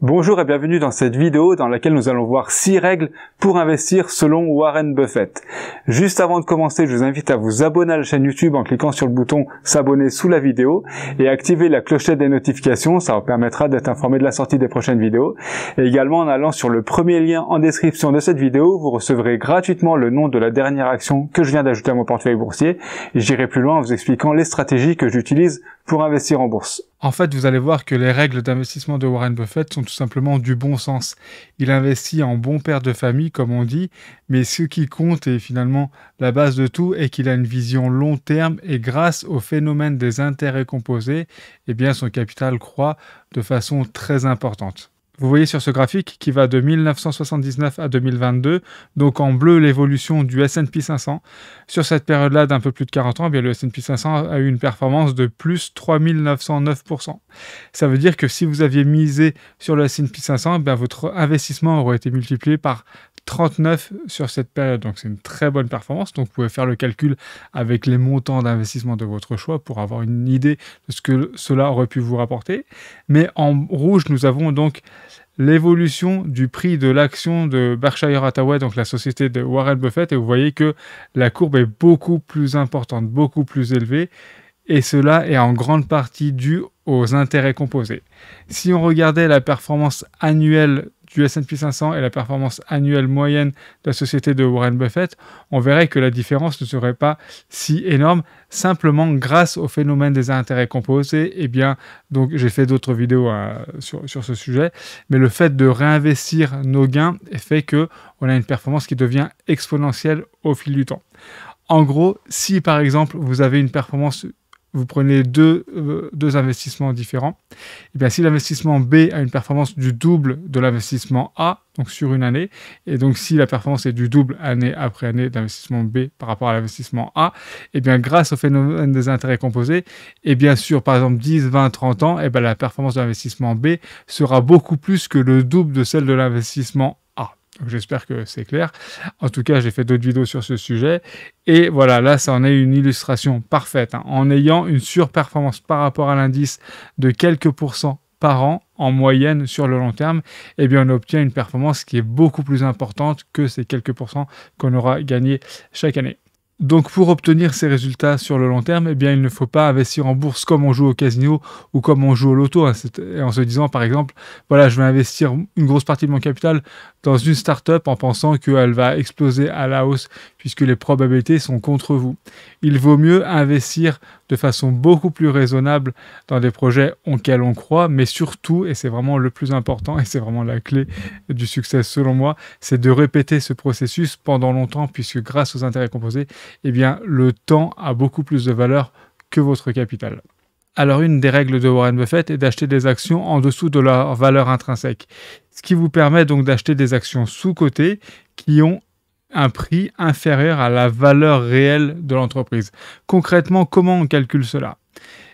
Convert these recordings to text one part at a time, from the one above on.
Bonjour et bienvenue dans cette vidéo dans laquelle nous allons voir 6 règles pour investir selon Warren Buffett. Juste avant de commencer, je vous invite à vous abonner à la chaîne YouTube en cliquant sur le bouton s'abonner sous la vidéo et activer la clochette des notifications, ça vous permettra d'être informé de la sortie des prochaines vidéos. Et également en allant sur le premier lien en description de cette vidéo, vous recevrez gratuitement le nom de la dernière action que je viens d'ajouter à mon portefeuille boursier et j'irai plus loin en vous expliquant les stratégies que j'utilise pour investir en bourse. En fait, vous allez voir que les règles d'investissement de Warren Buffett sont tout simplement du bon sens. Il investit en bon père de famille, comme on dit, mais ce qui compte et finalement la base de tout est qu'il a une vision long terme et grâce au phénomène des intérêts composés, eh bien son capital croît de façon très importante. Vous voyez sur ce graphique qui va de 1979 à 2022, donc en bleu l'évolution du S&P 500. Sur cette période-là d'un peu plus de 40 ans, eh bien, le S&P 500 a eu une performance de plus 3909%. Ça veut dire que si vous aviez misé sur le S&P 500, eh bien, votre investissement aurait été multiplié par 39 sur cette période. Donc c'est une très bonne performance. Donc vous pouvez faire le calcul avec les montants d'investissement de votre choix pour avoir une idée de ce que cela aurait pu vous rapporter. Mais en rouge, nous avons donc l'évolution du prix de l'action de Berkshire Hathaway, donc la société de Warren Buffett, et vous voyez que la courbe est beaucoup plus importante, beaucoup plus élevée, et cela est en grande partie dû aux intérêts composés. Si on regardait la performance annuelle du S&P 500 et la performance annuelle moyenne de la société de Warren Buffett, on verrait que la différence ne serait pas si énorme, simplement grâce au phénomène des intérêts composés. Eh bien, donc j'ai fait d'autres vidéos sur ce sujet, mais le fait de réinvestir nos gains fait qu'on a une performance qui devient exponentielle au fil du temps. En gros, si par exemple vous avez une performance, vous prenez deux investissements différents, et bien si l'investissement B a une performance du double de l'investissement A, donc sur une année, et donc si la performance est du double année après année d'investissement B par rapport à l'investissement A, et bien grâce au phénomène des intérêts composés, et bien sûr par exemple 10, 20, 30 ans, et bien la performance de l'investissement B sera beaucoup plus que le double de celle de l'investissement A. Donc j'espère que c'est clair. En tout cas, j'ai fait d'autres vidéos sur ce sujet. Et voilà, là, ça en est une illustration parfaite. En ayant une surperformance par rapport à l'indice de quelques pourcents par an, en moyenne sur le long terme, eh bien, on obtient une performance qui est beaucoup plus importante que ces quelques pourcents qu'on aura gagnés chaque année. Donc pour obtenir ces résultats sur le long terme, eh bien, il ne faut pas investir en bourse comme on joue au casino ou comme on joue au loto, en se disant par exemple, voilà, je vais investir une grosse partie de mon capital dans une start-up en pensant qu'elle va exploser à la hausse puisque les probabilités sont contre vous. Il vaut mieux investir de façon beaucoup plus raisonnable dans des projets auxquels on croit, mais surtout, et c'est vraiment le plus important et c'est vraiment la clé du succès selon moi, c'est de répéter ce processus pendant longtemps puisque grâce aux intérêts composés, eh bien, le temps a beaucoup plus de valeur que votre capital. Alors, une des règles de Warren Buffett est d'acheter des actions en dessous de leur valeur intrinsèque, ce qui vous permet donc d'acheter des actions sous-cotées qui ont un prix inférieur à la valeur réelle de l'entreprise. Concrètement, comment on calcule cela?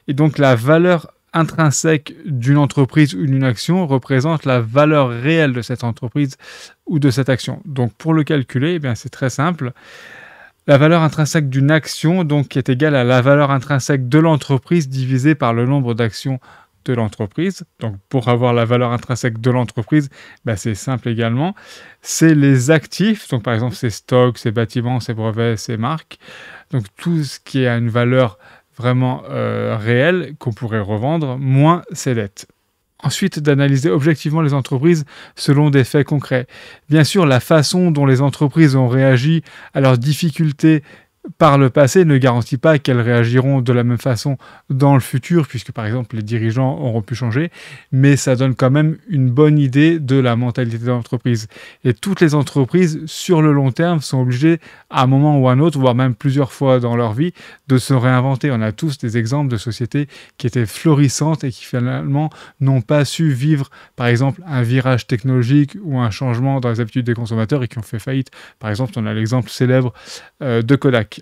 Et donc, la valeur intrinsèque d'une entreprise ou d'une action représente la valeur réelle de cette entreprise ou de cette action. Donc, pour le calculer, eh bien, c'est très simple. La valeur intrinsèque d'une action donc, est égale à la valeur intrinsèque de l'entreprise divisée par le nombre d'actions de l'entreprise. Donc, pour avoir la valeur intrinsèque de l'entreprise, c'est simple également. C'est les actifs, donc par exemple ses stocks, ses bâtiments, ses brevets, ses marques. Donc, tout ce qui a une valeur vraiment réelle qu'on pourrait revendre, moins ses dettes. Ensuite, d'analyser objectivement les entreprises selon des faits concrets. Bien sûr, la façon dont les entreprises ont réagi à leurs difficultés par le passé ne garantit pas qu'elles réagiront de la même façon dans le futur, puisque par exemple les dirigeants auront pu changer, mais ça donne quand même une bonne idée de la mentalité de l'entreprise. Et toutes les entreprises, sur le long terme, sont obligées, à un moment ou à un autre, voire même plusieurs fois dans leur vie, de se réinventer. On a tous des exemples de sociétés qui étaient florissantes et qui finalement n'ont pas su vivre, par exemple, un virage technologique ou un changement dans les habitudes des consommateurs et qui ont fait faillite. Par exemple, on a l'exemple célèbre de Kodak.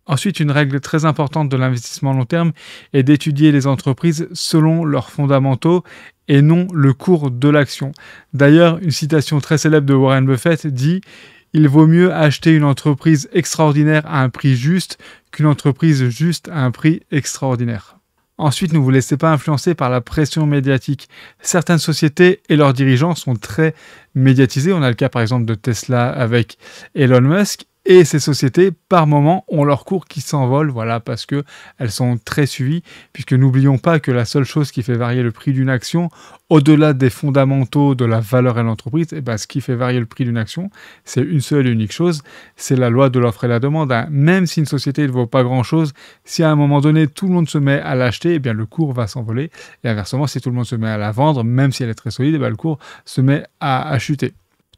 Ensuite, une règle très importante de l'investissement long terme est d'étudier les entreprises selon leurs fondamentaux et non le cours de l'action. D'ailleurs, une citation très célèbre de Warren Buffett dit « Il vaut mieux acheter une entreprise extraordinaire à un prix juste qu'une entreprise juste à un prix extraordinaire ». Ensuite, ne vous laissez pas influencer par la pression médiatique. Certaines sociétés et leurs dirigeants sont très médiatisés. On a le cas par exemple de Tesla avec Elon Musk. Et ces sociétés, par moment, ont leur cours qui s'envole, voilà, parce que elles sont très suivies, puisque n'oublions pas que la seule chose qui fait varier le prix d'une action, au-delà des fondamentaux de la valeur de l'entreprise, ce qui fait varier le prix d'une action, c'est une seule et unique chose, c'est la loi de l'offre et la demande. Même si une société ne vaut pas grand-chose, si à un moment donné, tout le monde se met à l'acheter, le cours va s'envoler. Et inversement, si tout le monde se met à la vendre, même si elle est très solide, le cours se met à chuter.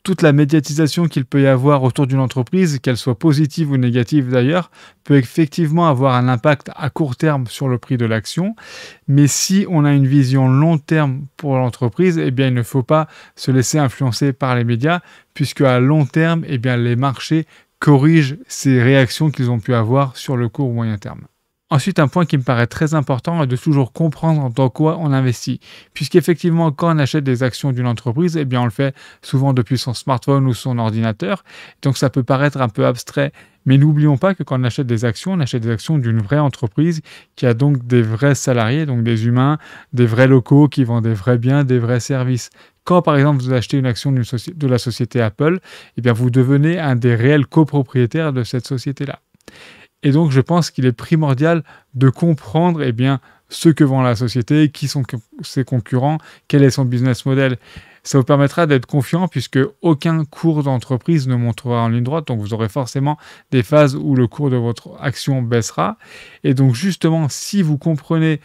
Toute la médiatisation qu'il peut y avoir autour d'une entreprise, qu'elle soit positive ou négative d'ailleurs, peut effectivement avoir un impact à court terme sur le prix de l'action. Mais si on a une vision long terme pour l'entreprise, il ne faut pas se laisser influencer par les médias, puisque à long terme, les marchés corrigent ces réactions qu'ils ont pu avoir sur le court ou moyen terme. Ensuite, un point qui me paraît très important est de toujours comprendre dans quoi on investit. Puisqu'effectivement, quand on achète des actions d'une entreprise, on le fait souvent depuis son smartphone ou son ordinateur. Donc ça peut paraître un peu abstrait. Mais n'oublions pas que quand on achète des actions d'une vraie entreprise qui a donc des vrais salariés, donc des humains, des vrais locaux qui vendent des vrais biens, des vrais services. Quand par exemple vous achetez une action de la société Apple, vous devenez un des réels copropriétaires de cette société-là. Et donc, je pense qu'il est primordial de comprendre ce que vend la société, qui sont ses concurrents, quel est son business model. Ça vous permettra d'être confiant puisque aucun cours d'entreprise ne montera en ligne droite. Donc, vous aurez forcément des phases où le cours de votre action baissera. Et donc, justement, si vous comprenez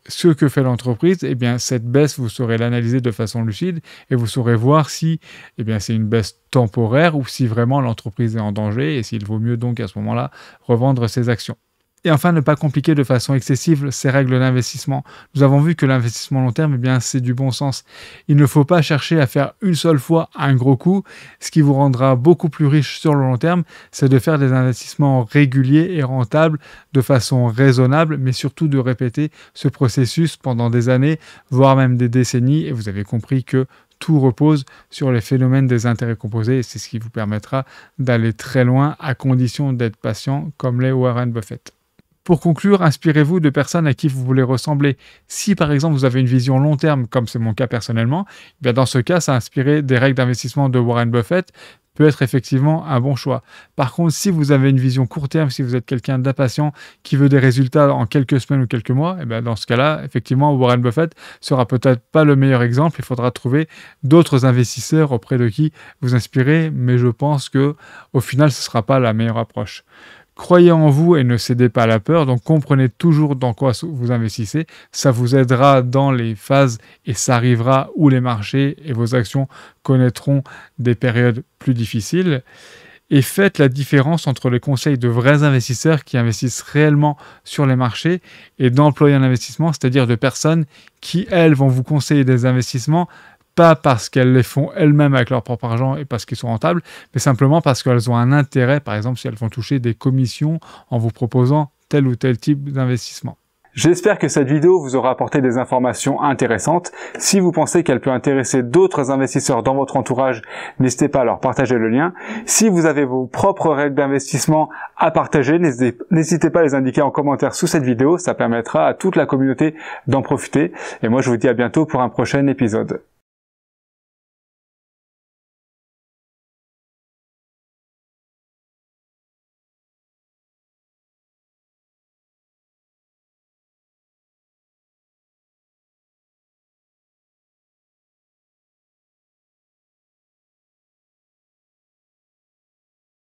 ce que fait l'entreprise, cette baisse, vous saurez l'analyser de façon lucide et vous saurez voir si c'est une baisse temporaire ou si vraiment l'entreprise est en danger et s'il vaut mieux donc à ce moment-là revendre ses actions. Et enfin, ne pas compliquer de façon excessive ces règles d'investissement. Nous avons vu que l'investissement long terme, c'est du bon sens. Il ne faut pas chercher à faire une seule fois un gros coup. Ce qui vous rendra beaucoup plus riche sur le long terme, c'est de faire des investissements réguliers et rentables de façon raisonnable, mais surtout de répéter ce processus pendant des années, voire même des décennies. Et vous avez compris que tout repose sur les phénomènes des intérêts composés et c'est ce qui vous permettra d'aller très loin à condition d'être patient comme l'est Warren Buffett. Pour conclure, inspirez-vous de personnes à qui vous voulez ressembler. Si par exemple vous avez une vision long terme, comme c'est mon cas personnellement, dans ce cas, s'inspirer des règles d'investissement de Warren Buffett peut être effectivement un bon choix. Par contre, si vous avez une vision court terme, si vous êtes quelqu'un d'impatient qui veut des résultats en quelques semaines ou quelques mois, dans ce cas-là, effectivement, Warren Buffett sera peut-être pas le meilleur exemple. Il faudra trouver d'autres investisseurs auprès de qui vous inspirer, mais je pense que au final, ce sera pas la meilleure approche. Croyez en vous et ne cédez pas à la peur, donc comprenez toujours dans quoi vous investissez, ça vous aidera dans les phases et ça arrivera où les marchés et vos actions connaîtront des périodes plus difficiles. Et faites la différence entre les conseils de vrais investisseurs qui investissent réellement sur les marchés et d'employés en investissement, c'est-à-dire de personnes qui, elles, vont vous conseiller des investissements pas parce qu'elles les font elles-mêmes avec leur propre argent et parce qu'ils sont rentables, mais simplement parce qu'elles ont un intérêt, par exemple si elles vont toucher des commissions en vous proposant tel ou tel type d'investissement. J'espère que cette vidéo vous aura apporté des informations intéressantes. Si vous pensez qu'elle peut intéresser d'autres investisseurs dans votre entourage, n'hésitez pas à leur partager le lien. Si vous avez vos propres règles d'investissement à partager, n'hésitez pas à les indiquer en commentaire sous cette vidéo. Ça permettra à toute la communauté d'en profiter. Et moi, je vous dis à bientôt pour un prochain épisode.